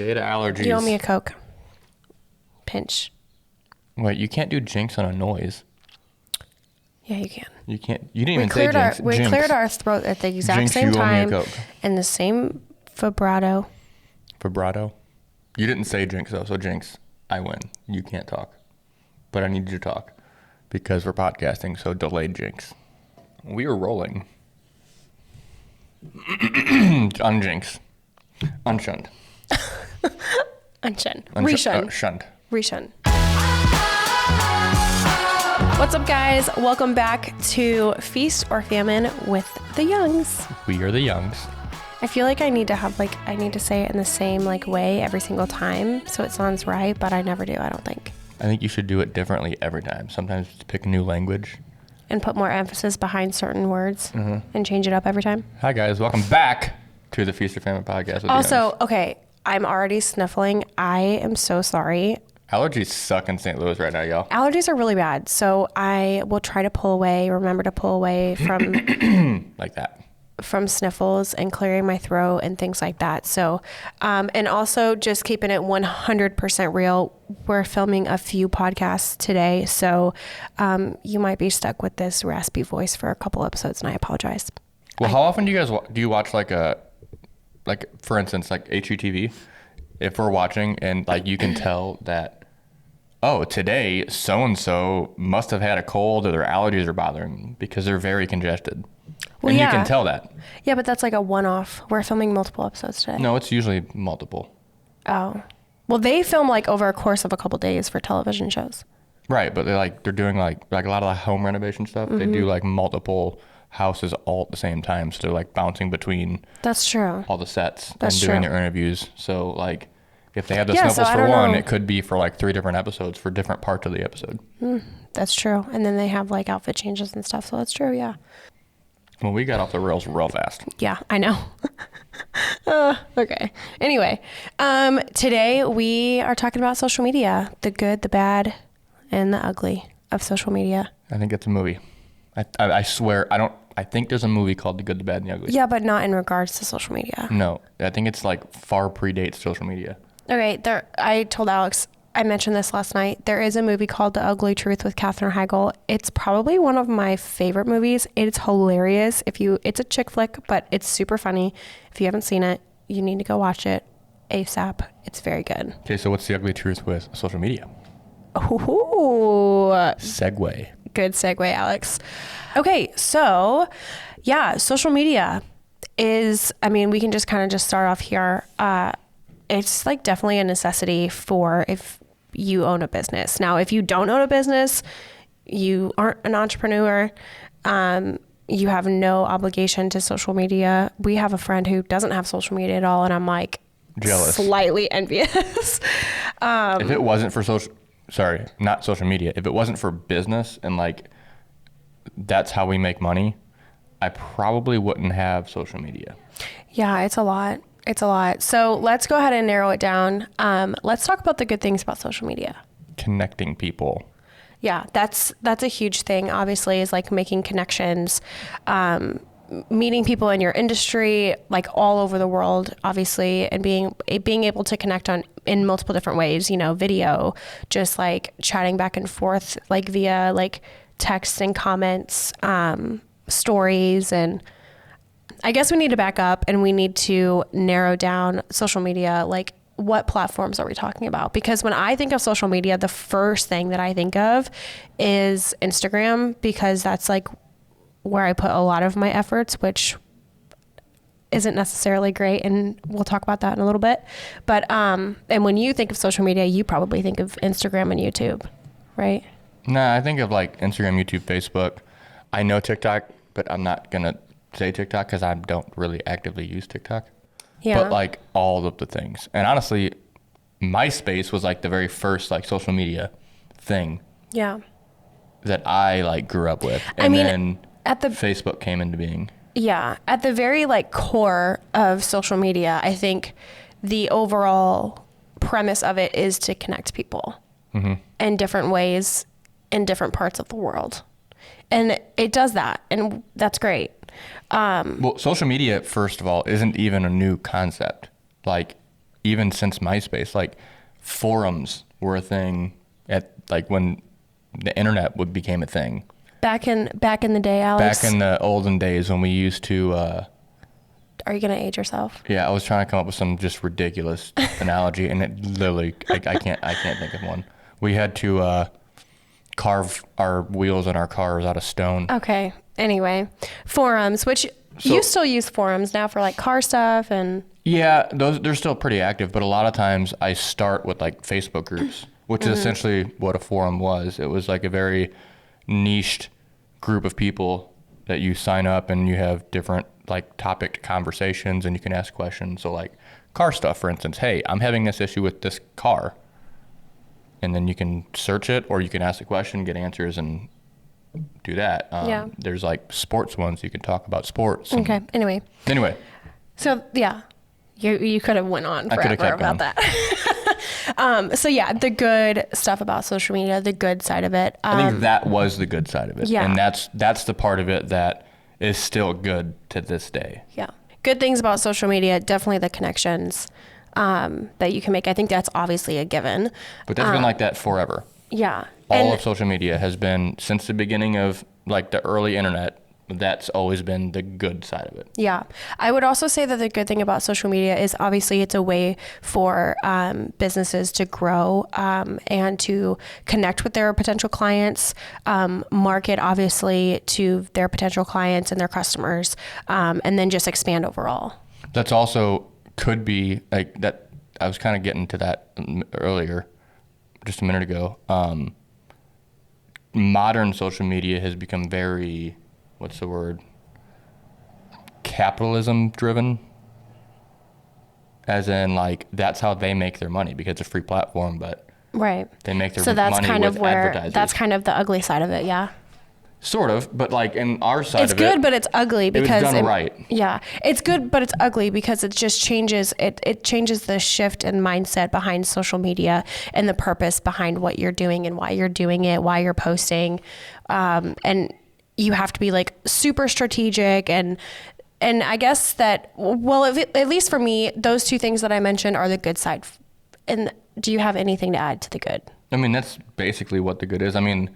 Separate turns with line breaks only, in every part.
Data allergies.
Do you owe me a Coke? Pinch.
Wait, you can't do jinx on a noise.
Yeah, you can.
You can't. You didn't even say jinx.
We
Jinx.
cleared our throat at the exact
Jinx,
same
you owe me a
time.
Coke.
And the same vibrato.
Vibrato? You didn't say jinx, though, so jinx, I win. You can't talk. But I need you to talk because we're podcasting, so delayed jinx. We are rolling. Unjinx. Unshunned.
Unshunned. Reshunned.
Shunned.
Reshunned. What's up, guys? Welcome back to Feast or Famine with the Youngs.
We are the Youngs.
I feel like I need to say it in the same way every single time so it sounds right, but I never do, I don't think.
I think you should do it differently every time. Sometimes pick a new language.
And put more emphasis behind certain words and change it up every time.
Hi, guys. Welcome back to the Feast or Famine podcast with the
Also,
Youngs.
okay, I'm already sniffling. I am so sorry.
Allergies suck in St. Louis right now, y'all.
Allergies are really bad, so I will try to remember to pull away from
Like that.
from sniffles and clearing my throat and things like that. So, and also just keeping it 100% real. We're filming a few podcasts today, so you might be stuck with this raspy voice for a couple episodes, and I apologize.
Well, how often do you guys do you watch for instance, like HGTV? If we're watching and you can tell that, oh, today so-and-so must have had a cold or their allergies are bothering them because they're very congested.
Well,
and
yeah.
you can tell that.
Yeah, but that's like a one-off. We're filming multiple episodes today.
No, it's usually multiple.
Oh. Well, they film over a course of a couple days for television shows.
Right, but they're doing like a lot of the home renovation stuff. They do multiple houses all at the same time. So they're bouncing between
That's true.
all the sets
That's
and doing
true.
their interviews. So if they have the
Yeah,
sniffles
so I
for
don't
one,
know.
it could be for 3 different episodes for different parts of the episode.
That's true. And then they have outfit changes and stuff. So that's true. Yeah.
Well, we got off the rails real fast.
Yeah, I know. Okay. Anyway, today we are talking about social media, the good, the bad, and the ugly of social media.
I think it's a movie. I swear, I think there's a movie called The Good, the Bad, and the Ugly.
Yeah, but not in regards to social media.
No, I think it's far predates social media.
Okay, I told Alex, I mentioned this last night. There is a movie called The Ugly Truth with Katherine Heigl. It's probably one of my favorite movies. It's hilarious. It's a chick flick, but it's super funny. If you haven't seen it, you need to go watch it ASAP. It's very good.
Okay, so what's the ugly truth with social media?
Ooh,
Segue.
good segue, Alex. Okay, so yeah, social media is, we can just kind of start off here. It's definitely a necessity for if you own a business. Now, if you don't own a business, you aren't an entrepreneur, you have no obligation to social media. We have a friend who doesn't have social media at all, and I'm
jealous,
slightly envious.
If it wasn't for not social media, if it wasn't for business and that's how we make money, I probably wouldn't have social media.
Yeah, it's a lot. It's a lot. So let's go ahead and narrow it down. Let's talk about the good things about social media.
Connecting people.
Yeah, that's a huge thing, obviously, is making connections, meeting people in your industry, all over the world, obviously, and being able to connect in multiple different ways, video, just chatting back and forth, via text and comments, stories. And I guess we need to back up and we need to narrow down social media, what platforms are we talking about? Because when I think of social media, the first thing that I think of is Instagram, because that's where I put a lot of my efforts, which isn't necessarily great. And we'll talk about that in a little bit. But, and when you think of social media, you probably think of Instagram and YouTube, right?
Nah, I think of Instagram, YouTube, Facebook. I know TikTok, but I'm not going to say TikTok because I don't really actively use TikTok.
Yeah.
But all of the things. And honestly, MySpace was the very first social media thing.
Yeah.
That I grew up with. And then Facebook came into being.
Yeah. At the very core of social media, I think the overall premise of it is to connect people in different ways in different parts of the world. And it does that. And that's great.
Well, social media, first of all, isn't even a new concept. even since MySpace, like forums were a thing at like when the internet became a thing.
Back in the day, Alex.
Back in the olden days when we used to.
Are you gonna age yourself?
Yeah, I was trying to come up with some just ridiculous analogy, and it literally, I can't think of one. We had to carve our wheels on our cars out of stone.
Okay. Anyway, forums, which you still use forums now for like car stuff and.
Yeah, they're still pretty active, but a lot of times I start with like Facebook groups, which is essentially what a forum was. It was like a very niched group of people that you sign up and you have different like topic conversations and you can ask questions. So like car stuff, for instance, hey, I'm having this issue with this car. And then you can search it or you can ask a question, get answers and do that.
Yeah.
There's like sports ones. You can talk about sports.
Okay. Anyway. So yeah, you could have went on forever about that. So yeah, the good stuff about social media, the good side of it.
I think that was the good side of it.
Yeah.
And that's the part of it that is still good to this day.
Yeah. Good things about social media, definitely the connections that you can make. I think that's obviously a given.
But that's been like that forever.
Yeah.
All of social media has been, since the beginning of like the early internet, that's always been the good side of it.
Yeah. I would also say that the good thing about social media is obviously it's a way for businesses to grow and to connect with their potential clients, market obviously to their potential clients and their customers, and then just expand overall.
That's also could be like that. I was kind of getting to that earlier, just a minute ago. Modern social media has become very, what's the word? Capitalism driven. As in, like, that's how they make their money because it's a free platform, but
right.
They make their
so that's
money
kind
with
of where
advertisers.
that's kind of the ugly side of it. Yeah.
Sort of, but like in our side
it's
of it,
good, but it's ugly because
it was done right.
Yeah, it's good, but it's ugly because it just changes. It changes the shift and mindset behind social media and the purpose behind what you're doing and why you're doing it, why you're posting, and you have to be like super strategic and I guess that at least for me, those two things that I mentioned are the good side. And do you have anything to add to the good?
I mean, that's basically what the good is. I mean.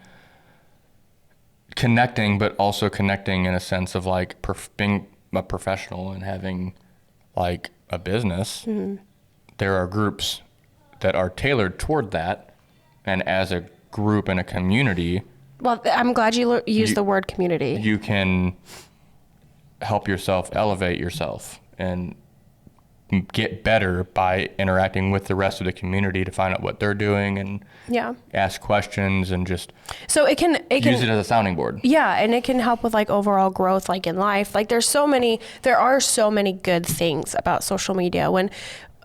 Connecting, but also connecting in a sense of like being a professional and having like a business. Mm-hmm. There are groups that are tailored toward that. And as a group and a community.
Well, I'm glad you used the word community.
You can help yourself elevate yourself and get better by interacting with the rest of the community to find out what they're doing and ask questions and just
so it can
use it as a sounding board.
Yeah, and it can help with like overall growth like in life. Like there are so many good things about social media. When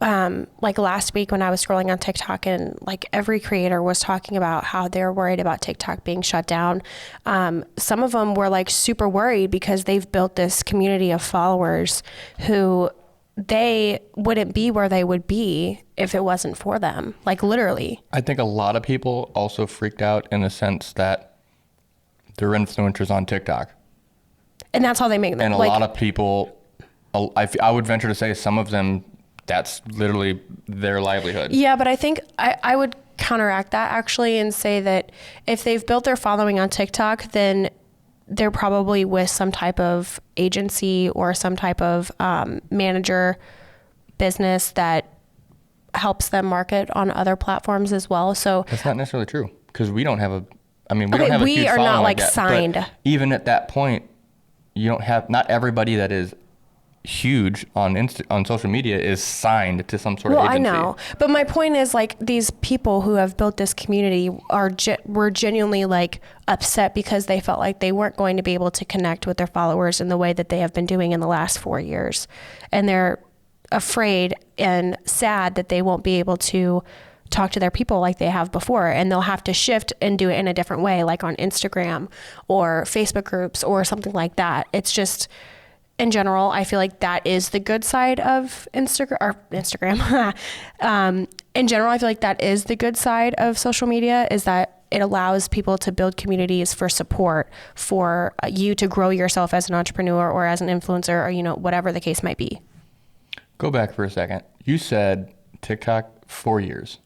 like last week when I was scrolling on TikTok and like every creator was talking about how they're worried about TikTok being shut down. Some of them were like super worried because they've built this community of followers who they wouldn't be where they would be if it wasn't for them, like literally. I
think a lot of people also freaked out in the sense that they're influencers on TikTok.
And that's how they make them.
And a lot of people, I would venture to say some of them, that's literally their livelihood.
Yeah, but I think I would counteract that actually and say that if they've built their following on TikTok, then they're probably with some type of agency or some type of manager business that helps them market on other platforms as well. So
that's not necessarily true because we don't have a huge following.
We are not like
that,
signed.
Even at that point, you don't have, not everybody that is huge on social media is signed to some sort of agency.
Well, I know, but my point is like these people who have built this community were genuinely like upset because they felt like they weren't going to be able to connect with their followers in the way that they have been doing in the last 4 years, and they're afraid and sad that they won't be able to talk to their people like they have before, and they'll have to shift and do it in a different way, like on Instagram or Facebook groups or something like that. It's just, in general, I feel like that is the good side of Instagram. In general, I feel like that is the good side of social media, is that it allows people to build communities for support, for you to grow yourself as an entrepreneur or as an influencer or, whatever the case might be.
Go back for a second. You said TikTok 4 years.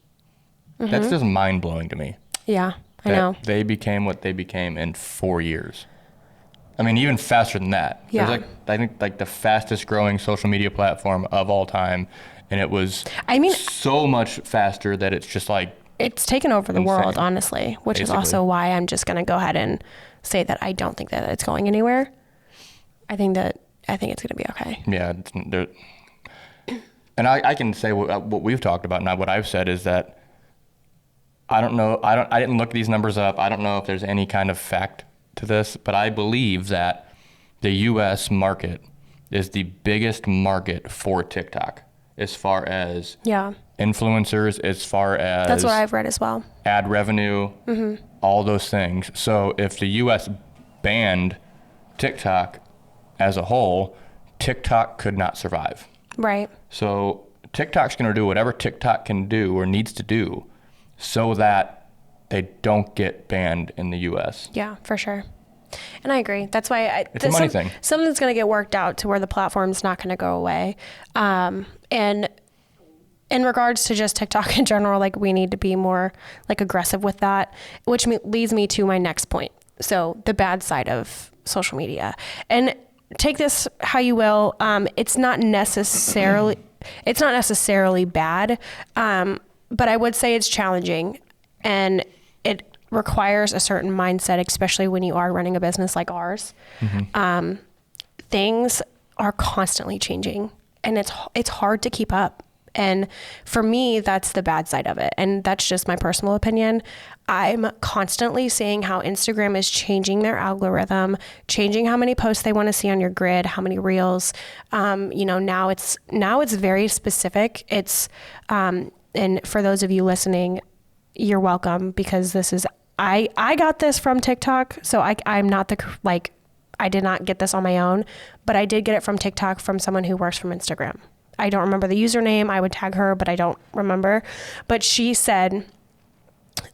That's just mind blowing to me.
Yeah, I know.
They became what they became in 4 years. I mean, even faster than that.
Yeah.
It was I think the fastest growing social media platform of all time. And it was so much faster that it's just like,
it's taken over the world, honestly, which is also why I'm just going to go ahead and say that I don't think that it's going anywhere. I think it's going to be okay.
Yeah. And I can say what we've talked about, not what I've said, is that I don't know. I didn't look these numbers up. I don't know if there's any kind of fact to this, but I believe that the U.S. market is the biggest market for TikTok as far as influencers, as far as
that's what I've read as well.
Ad revenue, all those things. So if the U.S. banned TikTok as a whole, TikTok could not survive.
Right.
So TikTok's going to do whatever TikTok can do or needs to do so that they don't get banned in the U.S.
Yeah, for sure. And I agree. That's why
it's a money thing.
Something's going to get worked out to where the platform's not going to go away. And in regards to just TikTok in general, like we need to be more like aggressive with that, which leads me to my next point. So the bad side of social media, and take this how you will. It's not necessarily bad, but I would say it's challenging, and it requires a certain mindset, especially when you are running a business like ours. Things are constantly changing, and it's hard to keep up. And for me, that's the bad side of it. And that's just my personal opinion. I'm constantly seeing how Instagram is changing their algorithm, changing how many posts they want to see on your grid, how many reels. Now it's very specific. It's, and for those of you listening, you're welcome, because this is, I got this from TikTok. So I'm not I did not get this on my own, but I did get it from TikTok from someone who works from Instagram. I don't remember the username. I would tag her, but I don't remember. But she said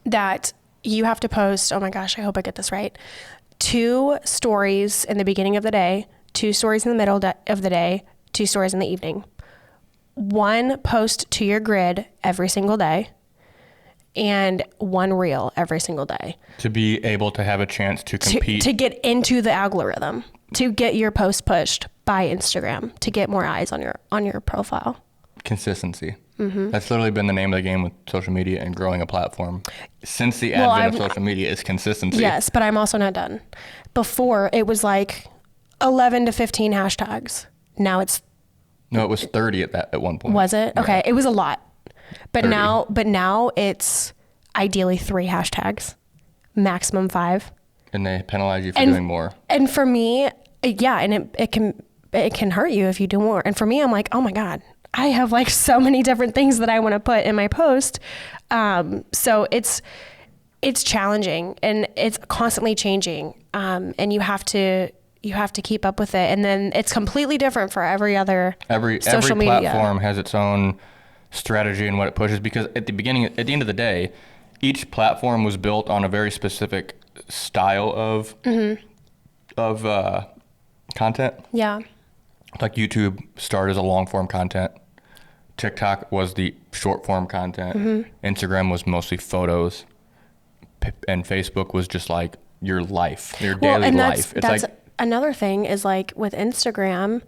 that you have to post, oh my gosh, I hope I get this right, 2 stories in the beginning of the day, 2 stories in the middle of the day, 2 stories in the evening. 1 post to your grid every single day, and 1 reel every single day.
To be able to have a chance to compete.
To get into the algorithm, to get your post pushed by Instagram, to get more eyes on your profile.
Consistency. That's literally been the name of the game with social media and growing a platform. Since the advent of social media is consistency.
Yes, but I'm also not done. Before, it was like 11 to 15 hashtags. Now it's...
No, it was 30 at one point.
Was it? Okay,
Yeah.
it was a lot. But
30.
now it's ideally 3 hashtags, maximum 5.
And they penalize you for doing more.
And for me, yeah, and it can hurt you if you do more. And for me, I'm like, oh my God, I have like so many different things that I want to put in my post. So it's challenging, and it's constantly changing. And you have to keep up with it. And then it's completely different for every other social media.
Every platform has its own strategy and what it pushes, because at the end of the day, each platform was built on a very specific style of content.
Yeah.
Like YouTube started as a long form content. TikTok was the short form content. Instagram was mostly photos. And Facebook was just like your life, your daily life.
That's another thing is like with Instagram,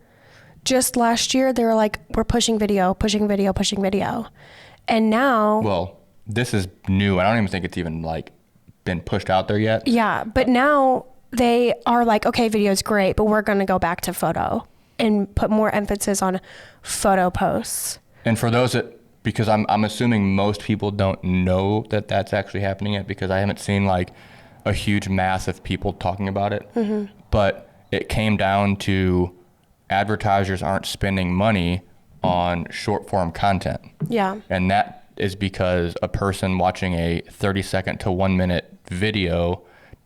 just last year they were like, we're pushing video. And now...
Well, this is new. I don't even think it's even like been pushed out there yet.
Yeah, but now they are like, okay, video is great, but we're going to go back to photo and put more emphasis on photo posts.
And for those because I'm assuming most people don't know that that's actually happening yet, because I haven't seen like a huge mass of people talking about it. But it came down to advertisers aren't spending money on short form content.
Yeah.
And that is because a person watching a 30-second to 1 minute video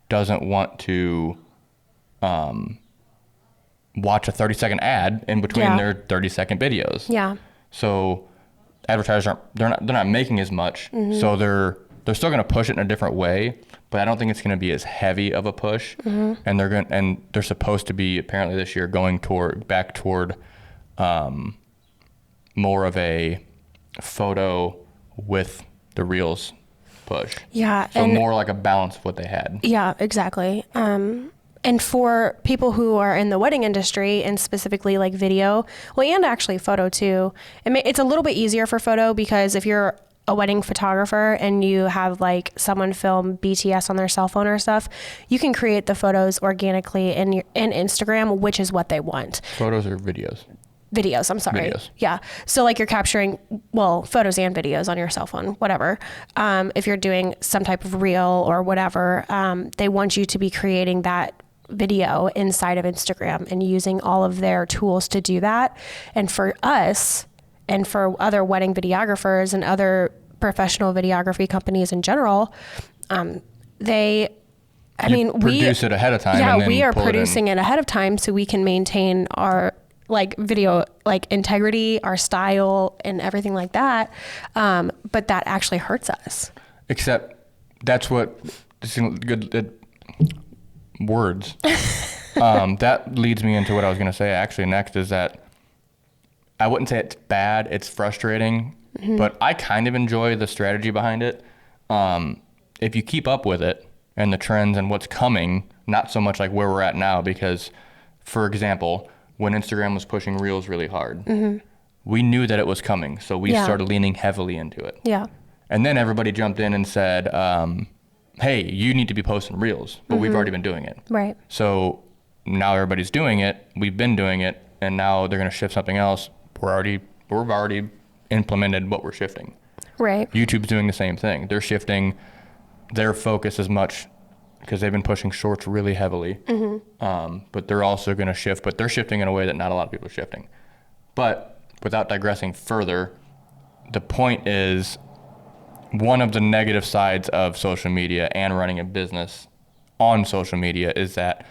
doesn't want to watch a 30-second ad in between their 30-second videos.
Yeah.
So advertisers they're not making as much. So they're still going to push it in a different way, but I don't think it's going to be as heavy of a push. And they're supposed to be apparently this year going back toward more of a photo with the Reels push.
Yeah.
So
and
more like a balance of what they had.
Yeah, exactly. And for people who are in the wedding industry and specifically like video, well, and actually photo too, it's a little bit easier for photo because if you're a wedding photographer and you have like someone film BTS on their cell phone or stuff, you can create the photos organically in Instagram, which is what they want.
Photos or videos?
Videos, I'm sorry.
Videos.
Yeah. So like you're capturing, well, photos and videos on your cell phone, whatever. If you're doing some type of reel or whatever, they want you to be creating that video inside of Instagram and using all of their tools to do that. And for us and for other wedding videographers and other professional videography companies in general, we
produce it ahead of time.
Yeah,
and then
we are
pull
producing it ahead of time so we can maintain our like video, like integrity, our style and everything like that. But that actually hurts us.
Except that's what good words. That leads me into what I was going to say actually next is that I wouldn't say it's bad. It's frustrating, but I kind of enjoy the strategy behind it. If you keep up with it and the trends and what's coming, not so much like where we're at now, because for example, when Instagram was pushing Reels really hard, we knew that it was coming. So we started leaning heavily into it.
Yeah.
And then everybody jumped in and said, hey, you need to be posting Reels, but we've already been doing it.
Right.
So now everybody's doing it. We've been doing it. And now they're going to shift something else. We've already implemented what we're shifting.
Right.
YouTube's doing the same thing. They're shifting their focus as much because they've been pushing shorts really heavily. But they're also going to shift, but they're shifting in a way that not a lot of people are shifting. But without digressing further, the point is one of the negative sides of social media and running a business on social media is that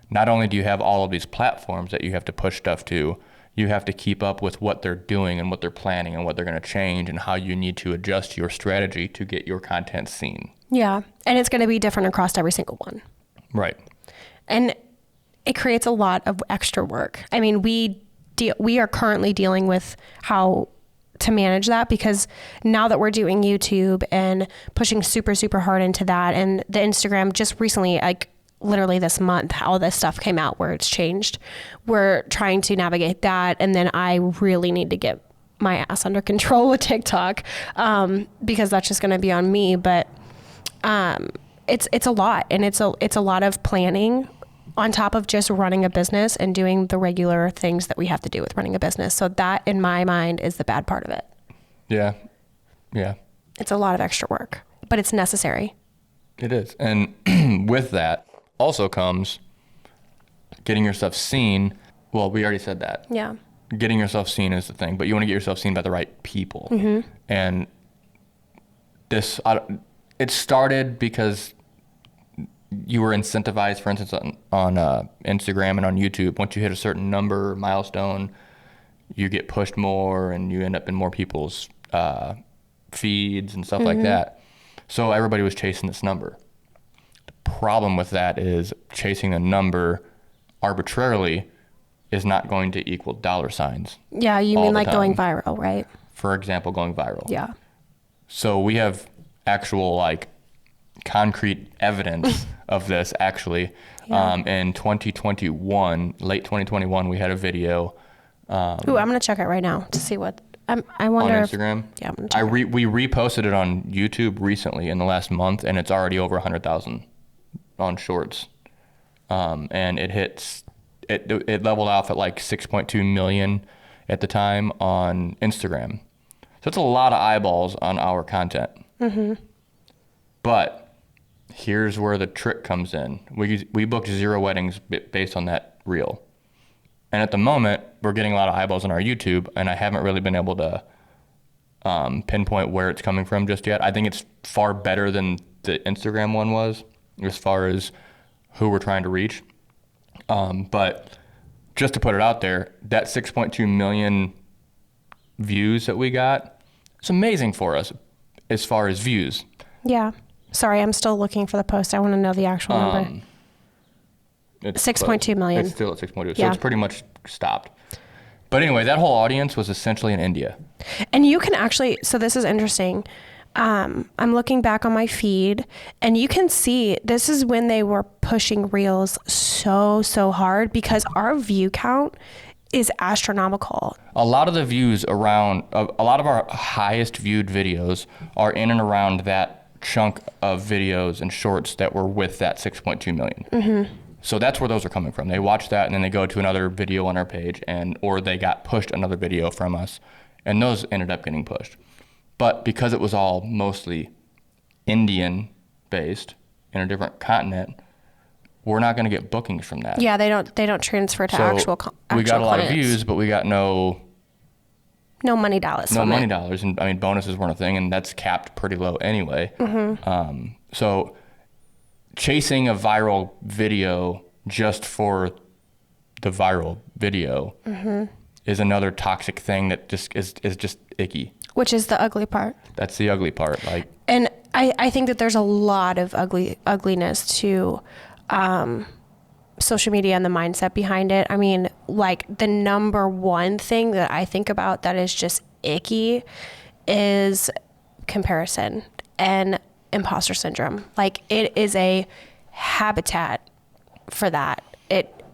not only do you have all of these platforms that you have to push stuff to, you have to keep up with what they're doing and what they're planning and what they're going to change and how you need to adjust your strategy to get your content seen.
Yeah. And it's going to be different across every single one.
Right.
And it creates a lot of extra work. I mean, we are currently dealing with how to manage that because now that we're doing YouTube and pushing super, super hard into that and the Instagram just recently, like literally this month, all this stuff came out where it's changed. We're trying to navigate that. And then I really need to get my ass under control with TikTok because that's just going to be on me. But it's a lot, and it's a lot of planning on top of just running a business and doing the regular things that we have to do with running a business. So that, in my mind, is the bad part of it.
Yeah. Yeah.
It's a lot of extra work, but it's necessary.
It is. And with that also comes getting yourself seen. Well, we already said that.
Yeah.
Getting yourself seen is the thing, but you want to get yourself seen by the right people. And this, it started because you were incentivized, for instance, on Instagram and on YouTube. Once you hit a certain number, milestone, you get pushed more and you end up in more people's feeds and stuff like that. So everybody was chasing this number. The problem with that is chasing a number arbitrarily is not going to equal dollar signs.
Yeah, you mean like going viral, right?
For example, going viral.
Yeah.
So we have actual like concrete evidence of this actually.
Yeah.
In 2021, late 2021, we had a video.
Ooh, I'm going to check it right now to see what, I wonder.
On Instagram?
Yeah, I'm going to check
we reposted it on YouTube recently in the last month, and it's already over 100,000 on shorts. And it leveled off at like 6.2 million at the time on Instagram. So it's a lot of eyeballs on our content. But here's where the trick comes in. We booked 0 weddings based on that reel. And at the moment, we're getting a lot of eyeballs on our YouTube, and I haven't really been able to pinpoint where it's coming from just yet. I think it's far better than the Instagram one was as far as who we're trying to reach. But just to put it out there, that 6.2 million views that we got, it's amazing for us as far as views.
Yeah. Sorry, I'm still looking for the post. I want to know the actual number. 6.2 million.
It's still at 6.2. So
Yeah.
it's pretty much stopped. But anyway, that whole audience was essentially in India.
And you can actually, so this is interesting. I'm looking back on my feed and you can see this is when they were pushing reels so hard because our view count is astronomical.
A lot of the views around, a lot of our highest viewed videos are in and around that chunk of videos and shorts that were with that 6.2 million. Mm-hmm. So that's where those are coming from. They watch that and then they go to another video on our page or they got pushed another video from us and those ended up getting pushed. But because it was all mostly Indian based in a different continent, we're not going to get bookings from that.
Yeah, they don't transfer to actual
we got a lot
clients.
of views, but we got no
money dollars.
No money dollars, and I mean bonuses weren't a thing, and that's capped pretty low anyway. Mm-hmm. So chasing a viral video just for the viral video is another toxic thing that just is just icky.
Which is the ugly part.
That's the ugly part. Like,
and I think that there's a lot of ugliness to social media and the mindset behind it. I mean, like the number one thing that I think about that is just icky is comparison and imposter syndrome. Like it is a habitat for that.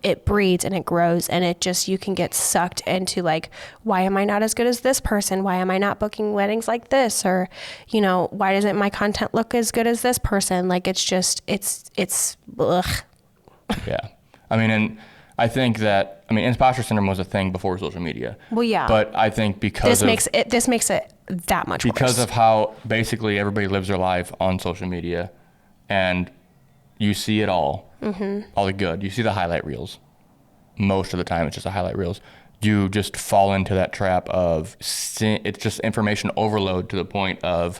It breeds and it grows and it just, you can get sucked into like, why am I not as good as this person? Why am I not booking weddings like this? Or, you know, why doesn't my content look as good as this person? Like, it's just, it's ugh.
Yeah. I mean, and I think that, imposter syndrome was a thing before social media.
Well, yeah.
But I think because
this makes it that much worse.
Because of how basically everybody lives their life on social media and you see it all, all the good. You see the highlight reels. Most of the time, it's just the highlight reels. You just fall into that trap of it's just information overload to the point of,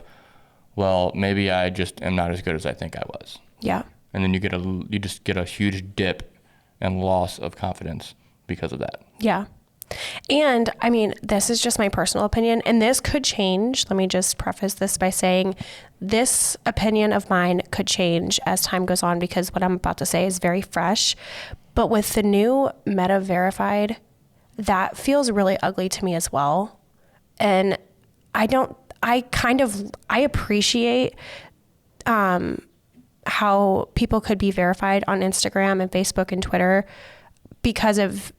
well, maybe I just am not as good as I think I was.
Yeah.
And then you just get a huge dip and loss of confidence because of that.
Yeah. And I mean, this is just my personal opinion, and this could change. Let me just preface this by saying this opinion of mine could change as time goes on because what I'm about to say is very fresh. But with the new Meta verified, that feels really ugly to me as well. And I appreciate how people could be verified on Instagram and Facebook and Twitter because of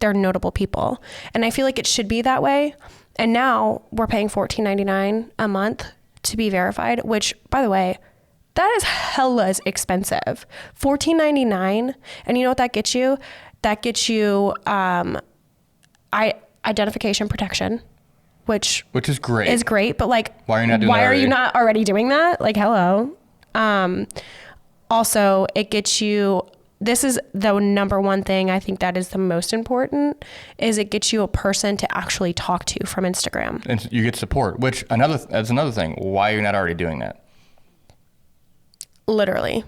they're notable people. And I feel like it should be that way. And now we're paying $14.99 a month to be verified, which, by the way, that is hella expensive. $14.99. And you know what that gets you? That gets you identification protection, which
is great.
Is great, but like,
why are you not
already doing that? Like, hello. Also, it gets you, this is the number one thing I think that is the most important, is it gets you a person to actually talk to from Instagram.
And you get support, which that's another thing. Why are you not already doing that?
Literally.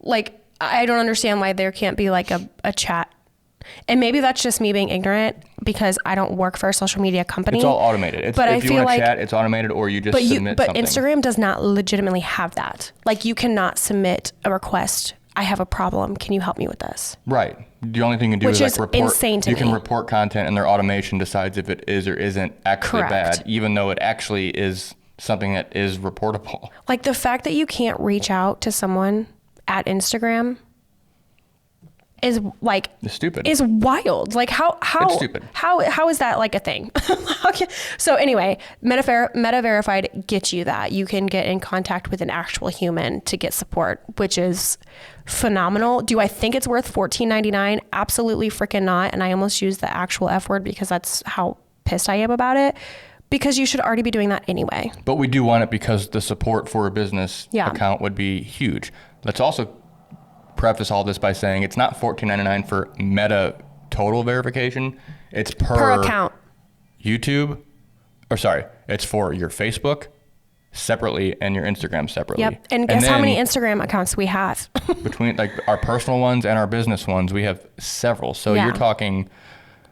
Like, I don't understand why there can't be like a chat. And maybe that's just me being ignorant because I don't work for a social media company.
It's all automated.
But
if you want to chat, it's automated, or you just submit something.
But Instagram does not legitimately have that. Like, you cannot submit a request. I have a problem. Can you help me with this?
Right. The only thing you can do is like report.
Insane to me.
You can report content, and their automation decides if it is or isn't actually
Correct.
bad, even though it actually is something that is reportable.
Like, the fact that you can't reach out to someone at Instagram is like,
it's stupid.
Is wild. Like,
it's stupid.
How is that like a thing? Okay. So anyway, Meta verified gets you that. You can get in contact with an actual human to get support, which is phenomenal. Do I think it's worth $14.99? Absolutely freaking not. And I almost used the actual F word because that's how pissed I am about it. Because you should already be doing that anyway.
But we do want it because the support for a business account would be huge. Let's also preface all this by saying it's not $14.99 for Meta total verification. It's per
account.
YouTube, it's for your Facebook separately and your Instagram separately.
Yep. And guess how many Instagram accounts we have?
Between like our personal ones and our business ones, we have several. So you're talking,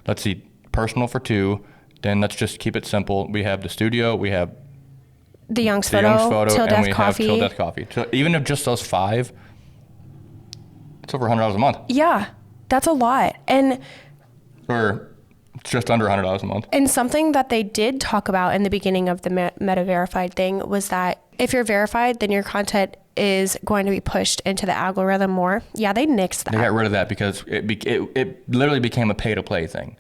let's see, personal for 2. Then let's just keep it simple. We have the studio, we have
the Young's Photo, Till
and
Death
we
Coffee.
have Till Death Coffee. So even if just those 5, it's over $100 a month.
Yeah, that's a lot. And
or It's just under $100 a month.
And something that they did talk about in the beginning of the Meta verified thing was that if you're verified, then your content is going to be pushed into the algorithm more. Yeah, they nixed that.
They got rid of that because it literally became a pay to play thing.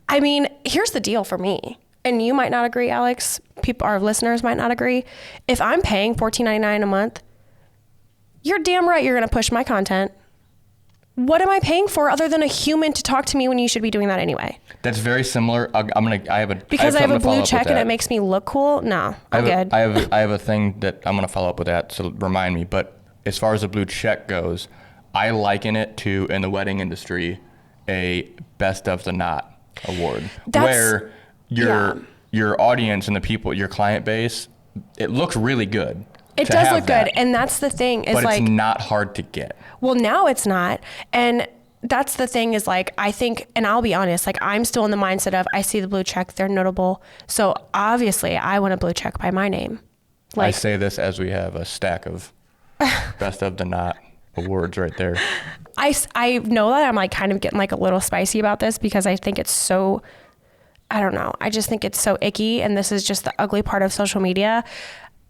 I mean, here's the deal for me. And you might not agree, Alex. Our listeners might not agree. If I'm paying $14.99 a month, you're damn right you're going to push my content. What am I paying for other than a human to talk to me when you should be doing that anyway?
That's very similar.
Because I have a blue check and it makes me look cool. No, I'm good.
I have a thing that I'm going to follow up with that. So remind me. But as far as the blue check goes, I liken it to, in the wedding industry, a best of the not award, where your audience and the people, your client base, it looks really good.
It does look good. And that's the thing is
but
like,
it's not hard to get.
Well, now it's not. And that's the thing is like, I think, and I'll be honest, like I'm still in the mindset of, I see the blue check, they're notable. So obviously I want a blue check by my name.
Like, I say this as we have a stack of best of the not awards right there.
I know that I'm like kind of getting like a little spicy about this because I think it's so, I don't know. I just think it's so icky. And this is just the ugly part of social media.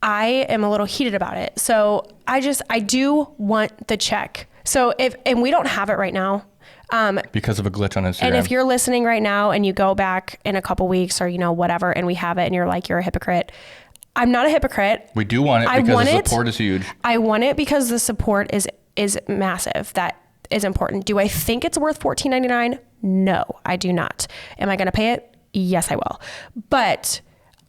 I am a little heated about it. So I do want the check. So and we don't have it right now.
Because of a glitch on Instagram.
And if you're listening right now and you go back in a couple weeks or, whatever, and we have it and you're like, you're a hypocrite. I'm not a hypocrite.
We do want it because the support is huge.
I want it because the support is massive. That is important. Do I think it's worth $14.99? No, I do not. Am I going to pay it? Yes, I will. But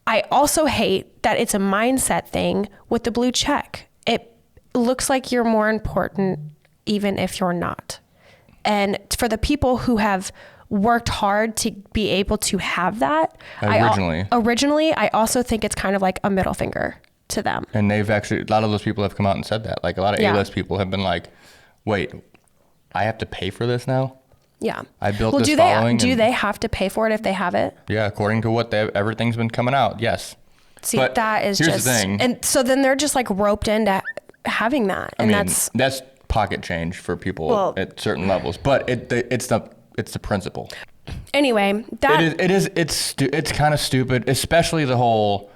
I also hate that it's a mindset thing with the blue check. It looks like you're more important even if you're not. And for the people who have worked hard to be able to have that, originally, I also think it's kind of like a middle finger to them.
And they've actually, a lot of those people have come out and said that. Like a lot of A-list people have been like, wait, I have to pay for this now?
Yeah.
I built this following.
Do they have to pay for it if they have it?
Yeah, according to what everything's been coming out, yes.
See,
but
that is
here's
just...
the thing.
And so then they're just like roped into having that. And
that's pocket change for people at certain levels. But it's the principle.
Anyway,
it's kind of stupid, especially the whole,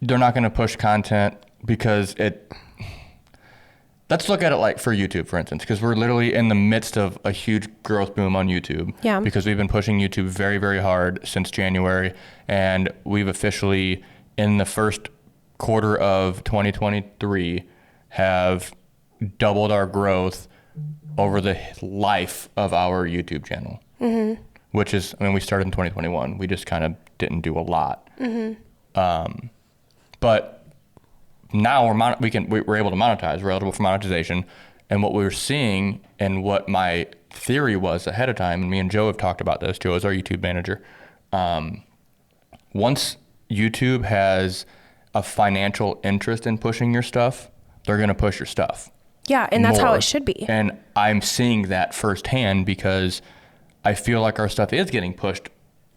they're not going to push content because let's look at it like for YouTube, for instance, because we're literally in the midst of a huge growth boom on YouTube.
Yeah.
Because we've been pushing YouTube very, very hard since January. And we've officially, in the first quarter of 2023, have doubled our growth over the life of our YouTube channel. Mm-hmm. Which is, we started in 2021. We just kind of didn't do a lot. Mm-hmm. But now we're able to monetize. We're eligible for monetization. And what we were seeing and what my theory was ahead of time, and me and Joe have talked about this, Joe is our YouTube manager. Once YouTube has a financial interest in pushing your stuff, they're going to push your stuff.
Yeah, and that's how it should be.
And I'm seeing that firsthand because I feel like our stuff is getting pushed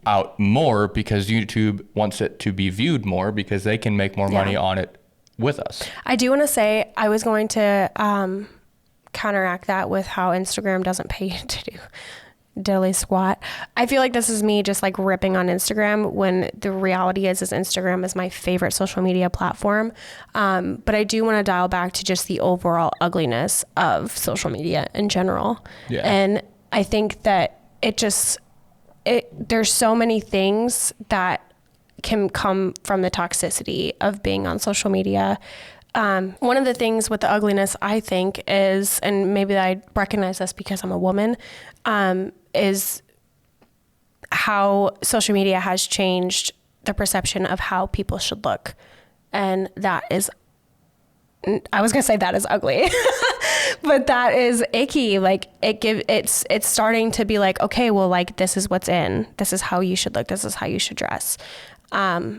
out more because YouTube wants it to be viewed more because they can make more money on it with us.
I do want to say I was going to counteract that with how Instagram doesn't pay you to do diddly squat. I feel like this is me just like ripping on Instagram when the reality is Instagram is my favorite social media platform. But I do want to dial back to just the overall ugliness of social media in general.
Yeah.
And I think that there's so many things that can come from the toxicity of being on social media. One of the things with the ugliness, I think, is, and maybe I recognize this because I'm a woman, is how social media has changed the perception of how people should look. And that is, I was going to say that is ugly, but that is icky. Like it's starting to be like, okay, well, like this is what's in, this is how you should look. This is how you should dress.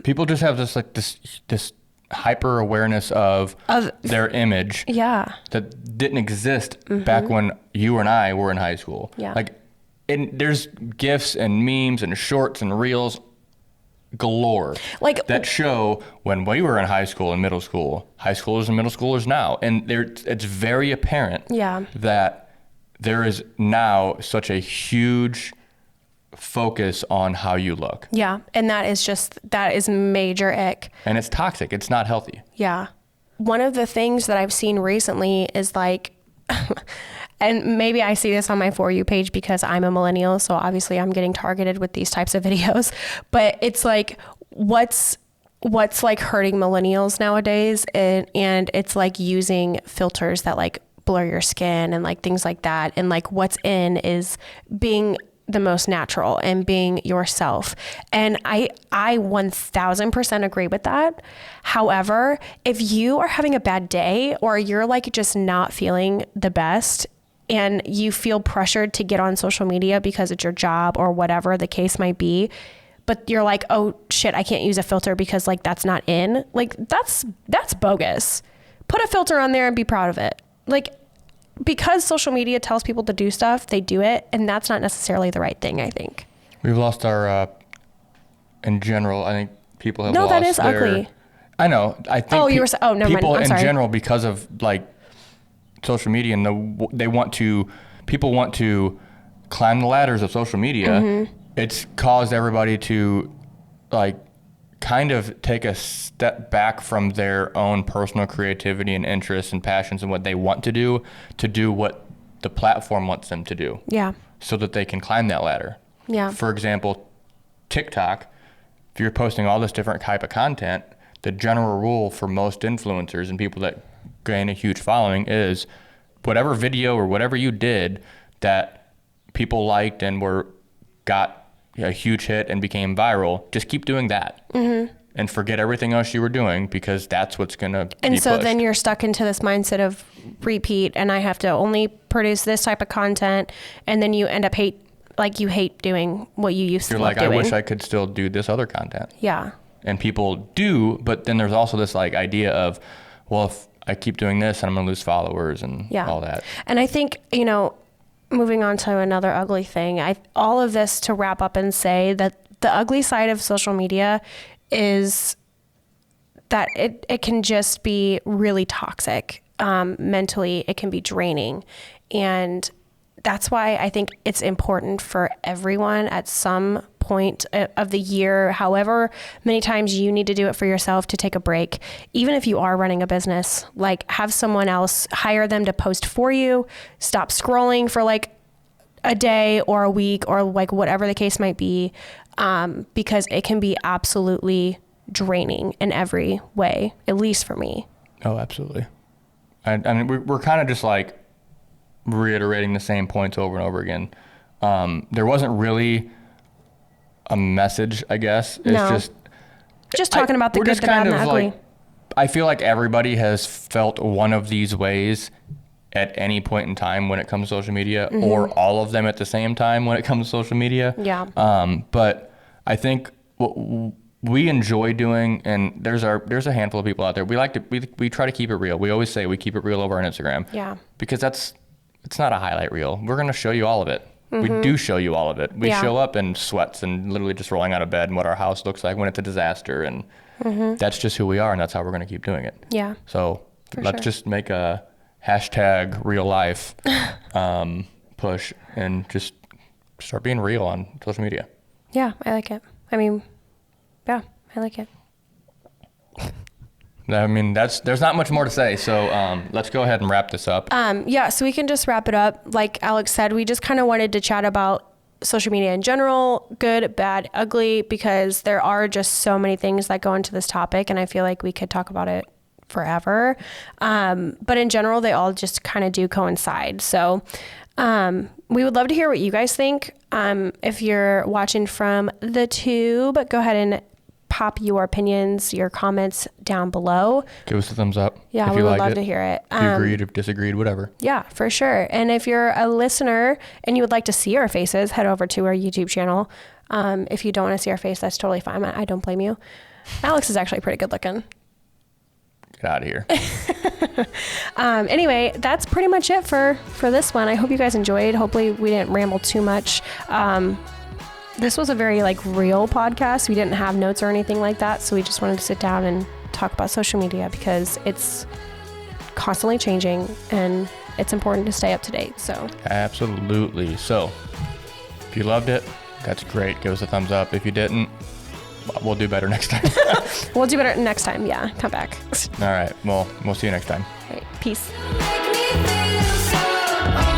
People just have this hyper awareness of their image.
Yeah.
That didn't exist back when you and I were in high school.
Yeah.
Like, and there's GIFs and memes and shorts and reels galore that show when we were in high school and middle school, high schoolers and middle schoolers now. And it's very apparent that there is now such a huge focus on how you look.
Yeah. And that is major ick.
And it's toxic. It's not healthy.
Yeah. One of the things that I've seen recently is like, and maybe I see this on my For You page because I'm a millennial. So obviously I'm getting targeted with these types of videos, but it's like, what's like hurting millennials nowadays. And it's like using filters that like blur your skin and like things like that. And like what's in is being the most natural and being yourself. And I 1000% agree with that. However, if you are having a bad day or you're like just not feeling the best and you feel pressured to get on social media because it's your job or whatever the case might be, but you're like, oh shit, I can't use a filter because like that's not in, like that's bogus. Put a filter on there and be proud of it. Like, because social media tells people to do stuff, they do it, and that's not necessarily the right thing, I think.
We've lost our, in general, I think people have
lost
their...
No, that is ugly.
I know. I think
you were saying, never mind.
people
I'm
in
sorry.
general, because of like social media, and people want to climb the ladders of social media. Mm-hmm. It's caused everybody to like kind of take a step back from their own personal creativity and interests and passions and what they want to do what the platform wants them to do.
Yeah.
So that they can climb that ladder.
Yeah.
For example, TikTok, if you're posting all this different type of content, the general rule for most influencers and people that gain a huge following is whatever video or whatever you did that people liked and got a huge hit and became viral, just keep doing that. Mm-hmm. And forget everything else you were doing because that's what's going to be
And so
pushed. Then
you're stuck into this mindset of repeat and I have to only produce this type of content, and then you end up hate doing what you used to love doing.
I wish I could still do this other content.
Yeah.
And people do, but then there's also this like idea of, well, if I keep doing this, I'm going to lose followers and all that.
And I think, moving on to another ugly thing, all of this to wrap up and say that the ugly side of social media is that it can just be really toxic. Mentally, it can be draining. And that's why I think it's important for everyone at some point of the year, however many times you need to do it for yourself, to take a break. Even if you are running a business, like have someone else, hire them to post for you, stop scrolling for like a day or a week or like whatever the case might be, because it can be absolutely draining in every way, at least for me.
Oh, absolutely. I mean, we're kind of just like reiterating the same points over and over again. There wasn't really a message, I guess. It's
just talking about the good, the bad, and the ugly.
I feel like everybody has felt one of these ways at any point in time when it comes to social media, mm-hmm. or all of them at the same time when it comes to social media.
Yeah.
But I think what we enjoy doing, and there's a handful of people out there, we try to keep it real. We always say we keep it real over on Instagram.
Yeah.
Because it's not a highlight reel. We're going to show you all of it.
Mm-hmm.
We do show you all of it. We show up in sweats and literally just rolling out of bed and what our house looks like when it's a disaster. And mm-hmm. that's just who we are, and that's how we're going to keep doing it.
Yeah.
So let's just make a hashtag real life push and just start being real on social media.
Yeah, I like it. I mean, yeah, I like it.
I mean, there's not much more to say. So let's go ahead and wrap this up.
Yeah, so we can just wrap it up. Like Alex said, we just kind of wanted to chat about social media in general, good, bad, ugly, because there are just so many things that go into this topic, and I feel like we could talk about it forever. But in general, they all just kind of do coincide. So we would love to hear what you guys think. If you're watching from the tube, go ahead and pop your opinions, your comments down below.
Give us a thumbs up.
Yeah, we would love to hear it.
If you agreed, if disagreed, whatever.
Yeah, for sure. And if you're a listener and you would like to see our faces, head over to our YouTube channel. If you don't want to see our face, that's totally fine. I don't blame you. Alex is actually pretty good looking.
Get out of here.
Anyway, that's pretty much it for this one. I hope you guys enjoyed. Hopefully we didn't ramble too much. This was a very real podcast. We didn't have notes or anything like that. So we just wanted to sit down and talk about social media because it's constantly changing and it's important to stay up to date. So
absolutely. So if you loved it, That's great. Give us a thumbs up. If you didn't, we'll do better next time.
We'll do better next time. Yeah, come back.
All right. Well, we'll see you next time.
All right, peace.
Make me feel so